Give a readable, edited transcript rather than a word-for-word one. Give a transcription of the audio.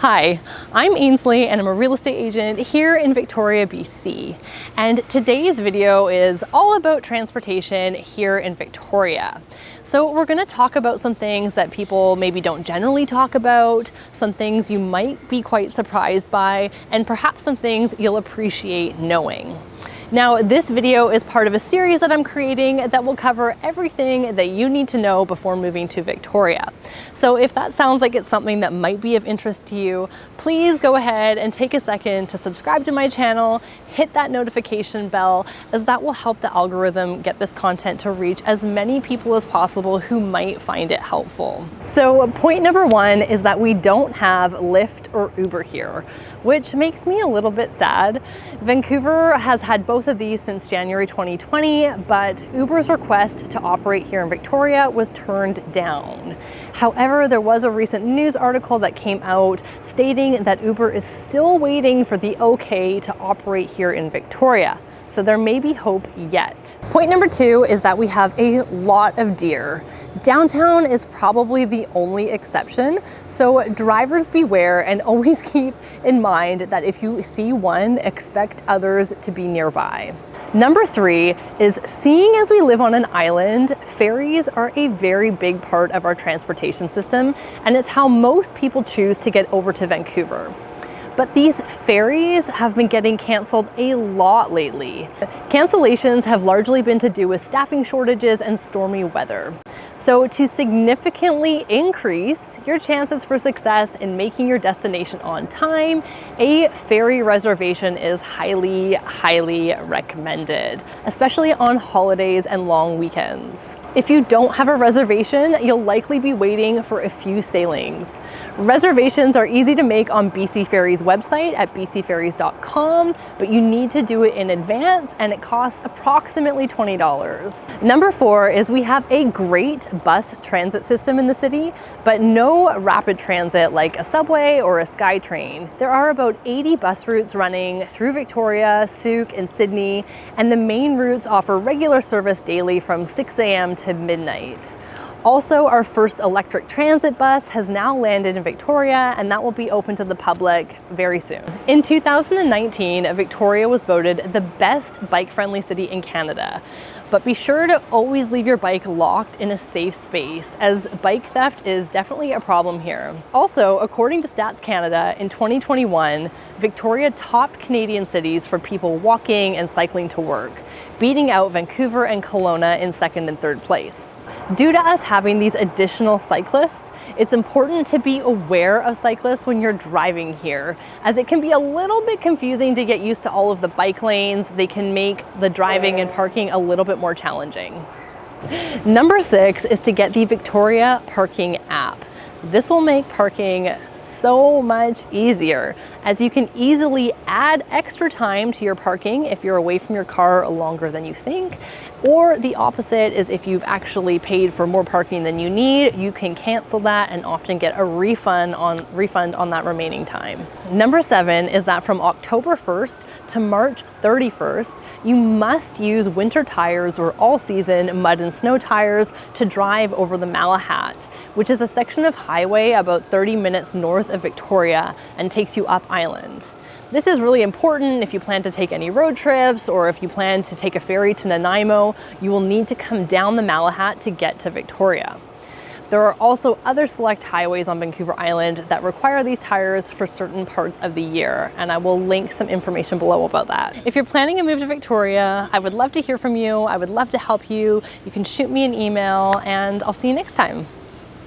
Hi, I'm Ainsley and I'm a real estate agent here in Victoria, BC. And today's video is all about transportation here in Victoria. So we're going to talk about some things that people maybe don't generally talk about, some things you might be quite surprised by, and perhaps some things you'll appreciate knowing. Now, this video is part of a series that I'm creating that will cover everything that you need to know before moving to Victoria. So if that sounds like it's something that might be of interest to you, please go ahead and take a second to subscribe to my channel, hit that notification bell, as that will help the algorithm get this content to reach as many people as possible who might find it helpful. So point number one is that we don't have Lyft or Uber here, which makes me a little bit sad. Vancouver has had both of these since January 2020, but Uber's request to operate here in Victoria was turned down. However, there was a recent news article that came out stating that Uber is still waiting for the okay to operate here in Victoria. So there may be hope yet. Point number two is that we have a lot of deer. Downtown is probably the only exception, so drivers beware and always keep in mind that if you see one, expect others to be nearby. Number three is, seeing as we live on an island, ferries are a very big part of our transportation system, and it's how most people choose to get over to Vancouver. But these ferries have been getting canceled a lot lately. Cancellations have largely been to do with staffing shortages and stormy weather. So to significantly increase your chances for success in making your destination on time, a ferry reservation is highly, highly recommended, especially on holidays and long weekends. If you don't have a reservation, you'll likely be waiting for a few sailings. Reservations are easy to make on BC Ferries website at bcferries.com, but you need to do it in advance and it costs approximately $20. Number four is we have a great bus transit system in the city, but no rapid transit like a subway or a SkyTrain. There are about 80 bus routes running through Victoria, Souk, and Sydney, and the main routes offer regular service daily from 6 a.m. to midnight. Also, our first electric transit bus has now landed in Victoria, and that will be open to the public very soon. In 2019, Victoria was voted the best bike-friendly city in Canada. But be sure to always leave your bike locked in a safe space, as bike theft is definitely a problem here. Also, according to Stats Canada, in 2021, Victoria topped Canadian cities for people walking and cycling to work, beating out Vancouver and Kelowna in second and third place. Due to us having these additional cyclists, it's important to be aware of cyclists when you're driving here, as it can be a little bit confusing to get used to all of the bike lanes. They can make the driving and parking a little bit more challenging. Number six is to get the Victoria Parking app. This will make parking so much easier, as you can easily add extra time to your parking if you're away from your car longer than you think, or the opposite is if you've actually paid for more parking than you need, you can cancel that and often get a refund on that remaining time. Number seven is that from October 1st to March 31st, you must use winter tires or all-season mud and snow tires to drive over the Malahat, which is a section of highway about 30 minutes north of Victoria and takes you up island. This is really important if you plan to take any road trips, or if you plan to take a ferry to Nanaimo, you will need to come down the Malahat to get to Victoria. There are also other select highways on Vancouver Island that require these tires for certain parts of the year, and I will link some information below about that. If you're planning a move to Victoria, I would love to hear from you. I would love to help you. You can shoot me an email, and I'll see you next time.